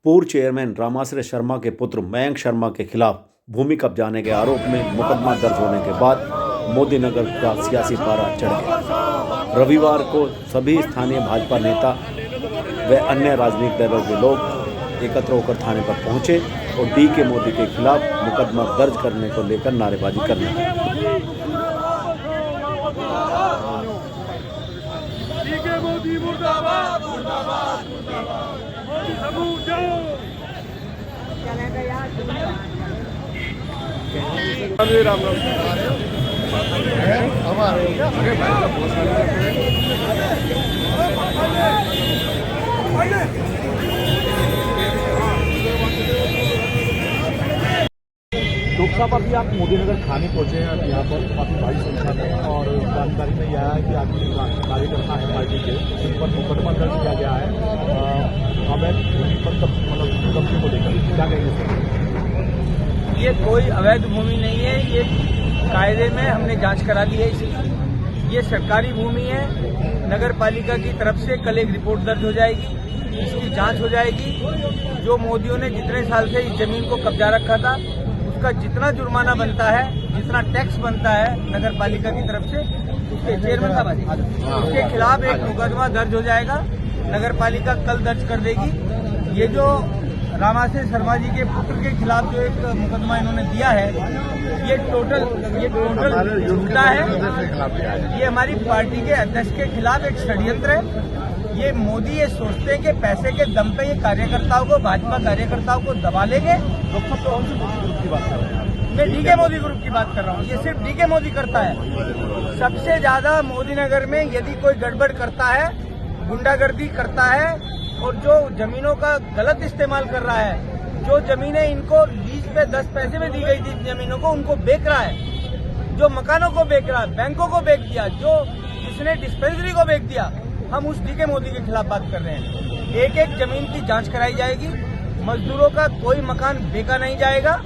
पूर्व चेयरमैन रामाश्रय शर्मा के पुत्र मयंक शर्मा के खिलाफ भूमि कब्जाने के आरोप में मुकदमा दर्ज होने के बाद मोदी नगर का सियासी पारा चढ़ गया। रविवार को सभी स्थानीय भाजपा नेता व अन्य राजनीतिक दलों के लोग एकत्र होकर थाने पर पहुंचे और डी के मोदी के खिलाफ मुकदमा दर्ज करने को लेकर नारेबाजी करने लगे। डॉक्टर साहब, अभी आप मोदी नगर थाने पहुंचे हैं। अब यहाँ पर काफी भारी संख्या में और जानकारी में यह आया है कि आपके कार्यकर्ता है पार्टी के, जिन पर मुकदमा दर्ज किया गया है अवैध भूमि पर कब्जे को लेकर। क्या कहेंगे सर? ये कोई अवैध भूमि नहीं है, ये कायदे में हमने जांच करा दी है। इसकी ये सरकारी भूमि है। नगर पालिका की तरफ से कल एक रिपोर्ट दर्ज हो जाएगी, इसकी जांच हो जाएगी। जो मोदियों ने जितने साल से इस जमीन को कब्जा रखा था, उसका जितना जुर्माना बनता है, जितना टैक्स बनता है नगर पालिका की तरफ से, उसके चेयरमैन साहब उसके खिलाफ एक मुकदमा दर्ज हो जाएगा। नगर पालिका कल दर्ज कर देगी। ये जो रामाश्रय शर्मा जी के पुत्र के खिलाफ जो एक मुकदमा इन्होंने दिया है, ये टोटल झूठा है। ये हमारी पार्टी के अध्यक्ष के खिलाफ एक षड्यंत्र है। ये मोदी ये सोचते हैं कि पैसे के दम पे ये कार्यकर्ताओं को, भाजपा कार्यकर्ताओं को दबा लेंगे। कौन सी मोदी ग्रुप की बात कर रहे हैं? मैं डी के मोदी ग्रुप की बात कर रहा हूँ। ये सिर्फ डी के मोदी करता है। सबसे ज्यादा मोदी नगर में यदि कोई गड़बड़ करता है, गुंडागर्दी करता है और जो जमीनों का गलत इस्तेमाल कर रहा है, जो जमीनें इनको लीज पे 10 पैसे में दी गई थी जमीनों को, उनको बेच रहा है, जो मकानों को बेच रहा है, बैंकों को बेच दिया, जो जिसने डिस्पेंसरी को बेच दिया, हम उस डी के मोदी के खिलाफ बात कर रहे हैं। एक एक जमीन की जांच कराई जाएगी। मजदूरों का कोई मकान बेचा नहीं जाएगा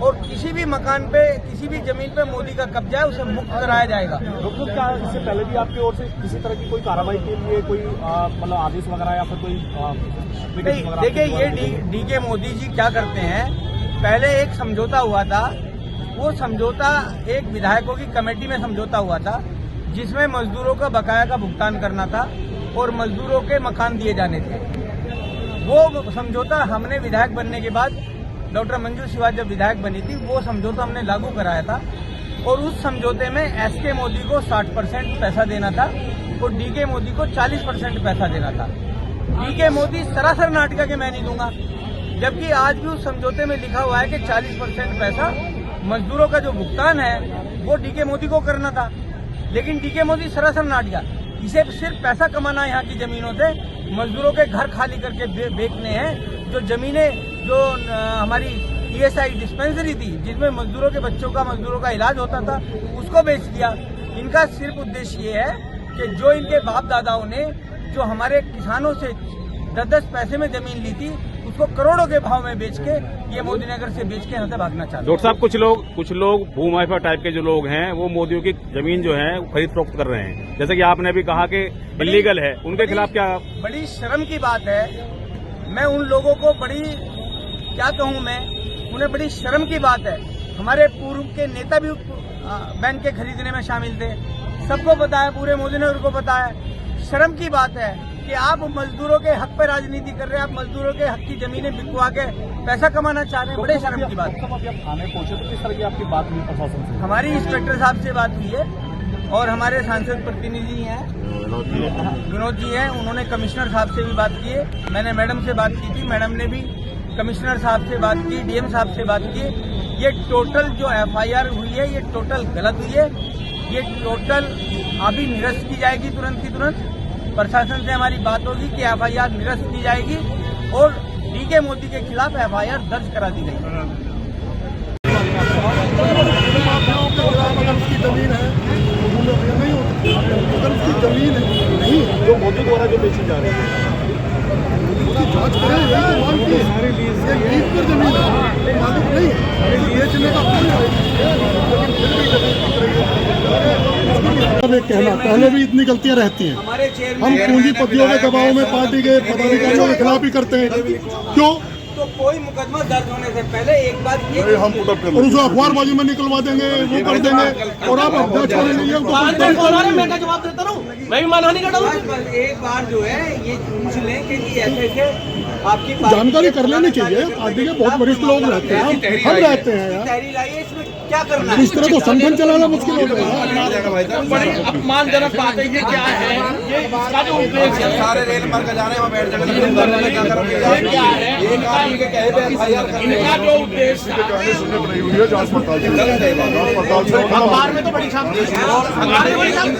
और किसी भी मकान पे, किसी भी जमीन पे मोदी का कब्जा है, उसे मुक्त कराया जाएगा। डॉक्टर, क्या इससे पहले भी आपकी ओर से किसी तरह की कोई कार्रवाई के लिए कोई मतलब आदेश वगैरह या फिर कोई नहीं? देखिए, ये डी के मोदी जी क्या करते हैं, पहले एक समझौता हुआ था। वो समझौता एक विधायकों की कमेटी में समझौता हुआ था, जिसमें मजदूरों का बकाया का भुगतान करना था और मजदूरों के मकान दिए जाने थे। वो समझौता हमने विधायक बनने के बाद, डॉक्टर मंजू सिवा जब विधायक बनी थी, वो समझौता हमने लागू कराया था और उस समझौते में एसके मोदी को 60% पैसा देना था और डीके मोदी को 40% पैसा देना था। डीके मोदी सरासर नाटका के मैं नहीं दूंगा, जबकि आज भी उस समझौते में लिखा हुआ है कि 40% पैसा मजदूरों का जो भुगतान है वो डीके मोदी को करना था। लेकिन डीके मोदी सरासर नाटका, इसे सिर्फ पैसा कमाना है यहाँ की जमीनों से, मजदूरों के घर खाली करके बेचने हैं। जो जमीनें, जो हमारी ईएसआई डिस्पेंसरी थी, जिसमें मजदूरों के बच्चों का, मजदूरों का इलाज होता था, उसको बेच दिया। इनका सिर्फ उद्देश्य ये है कि जो इनके बाप दादाओं ने जो हमारे किसानों से 10-10 पैसे में जमीन ली थी, उसको करोड़ों के भाव में बेच के ये मोदी नगर से बेच के यहाँ से भागना चाहते हैं। डॉक्टर साहब, कुछ लोग भूमाफिया टाइप के जो लोग हैं, वो मोदियों की जमीन जो है खरीद फरोख्त कर रहे हैं, जैसे कि आपने भी कहा कि इलीगल है, उनके खिलाफ क्या? बड़ी शर्म की बात है। मैं उन लोगों को क्या कहूँ, मैं उन्हें बड़ी शर्म की बात है। हमारे पूर्व के नेता भी बैंक के खरीदने में शामिल थे, सबको पता है, पूरे मोदी नगर को पता है। शर्म की बात है कि आप मजदूरों के हक पर राजनीति कर रहे हैं, आप मजदूरों के हक की जमीनें बिकवा के पैसा कमाना चाह रहे हैं। बड़े शर्म की बात है। अभी आप थाने पहुंचे तो किस तरह की आपकी बात हुई प्रशासन से? हमारी इंस्पेक्टर साहब से बात हुई है और हमारे सांसद प्रतिनिधि हैं विनोद जी हैं, उन्होंने कमिश्नर साहब से भी बात की है। मैंने मैडम से बात की थी, मैडम ने भी कमिश्नर साहब से बात की, डीएम साहब से बात की। ये टोटल जो एफआईआर हुई है, ये टोटल गलत हुई है। ये टोटल अभी निरस्त की जाएगी, तुरंत की तुरंत। प्रशासन से हमारी बात होगी कि एफआईआर निरस्त की जाएगी और डीके मोदी के खिलाफ एफआईआर दर्ज करा दी गई। जमीन है नहीं होती, अगर उसकी जमीन है नहीं, जो मोदी द्वारा जो बेची जा रही है, उसकी जांच करें। यही तो मांग की है, ये लीज पर जमीन है, मालिक नहीं है, बेचने का कोई राइट नहीं है, लेकिन फिर भी जमीन बिक रही है। कहना पहले भी इतनी गलतियां रहती हैं। हम पूंजीपतियों के दबाव में पार्टी के पदाधिकारियों के खिलाफ ही करते हैं। क्यों? तो कोई मुकदमा दर्ज होने से पहले एक बार ये हम पुटअप कर और उसे अखबारबाजी में निकलवा देंगे, वो कर देंगे और आप अपना छोड़ेंगे। ये मैं क्या जवाब देता रहूं? मैं भी मानहानि का डरूं? एक बार जो है ये पूछ लें कि ऐसे ऐसे आपकी जानकारी कर लेनी चाहिए। पार्टी के बहुत वरिष्ठ लोग रहते हैं, हम रहते हैं यार। तहरीर आई है, इसमें क्या करना है? इस तरह तो संगठन चलाना मुश्किल हो जाएगा। बड़ी अपमानजनक बात है। ये क्या है? ये इसका जो उद्देश्य है, सारे रेल मार्ग जा रहे हैं, वहाँ बैठ जाकर ये क्या है? इनका जो उद्देश्य था, अखबार में तो बड़ी छाप थी।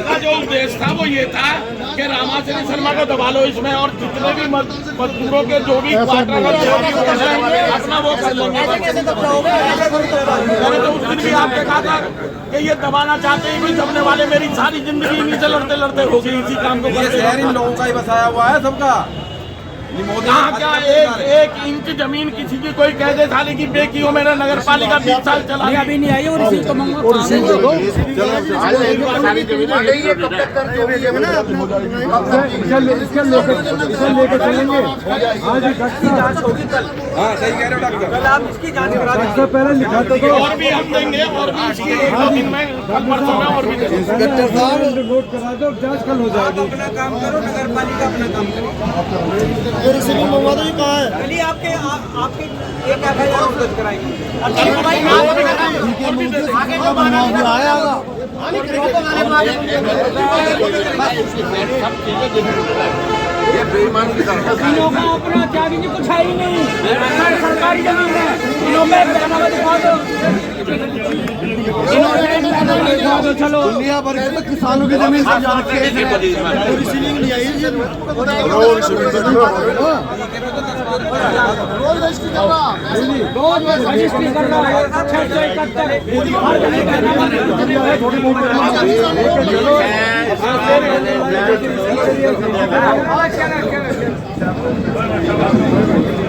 का जो उद्देश्य था वो ये था कि रामाश्री शर्मा को दबा लो इसमें, और जितने भी मजदूरों के जो भी क्वार्टर अपना वो कर लेंगे। मैंने तो उस दिन भी आपने कहा था कि ये दबाना चाहते हैं, कोई दबने वाले। मेरी सारी जिंदगी इन्हीं से लड़ते लड़ते हो गई इसी काम को। ये शहर इन लोगों का ही बसाया हुआ है सबका। यहाँ क्या एक इंच जमीन किसी की कोई कह दे थाली की बेकी हो। मेरा नगर पालिका 20 साल चला अभी नहीं आई और इसी तो हाँ सही कह रहे हो डॉक्टर। कल आप इसकी जांच करा दें। पहले लिखा तो और भी हम देंगे, और भी इसकी एक दो दिन में परसों में और भी देंगे। नोट करा दो, जांच कल हो आप अपना काम करो, नगर पालिका अपना काम करो। रिसीविंग मंगवा दो। ये कहाँ है? चलिए आपके एक FIR दर्ज कराएंगे। ये बेईमानी की तरफ इनों का अपना क्या भी कुछ है ही नहीं। सरकारी जमीन है, इनों में बनावा दिखा दो। चलो दुनिया भर के किसानों की जमीन से जा रखी है, रिसीविंग नहीं आई। रोज रजिस्ट्री कर रहा है 671।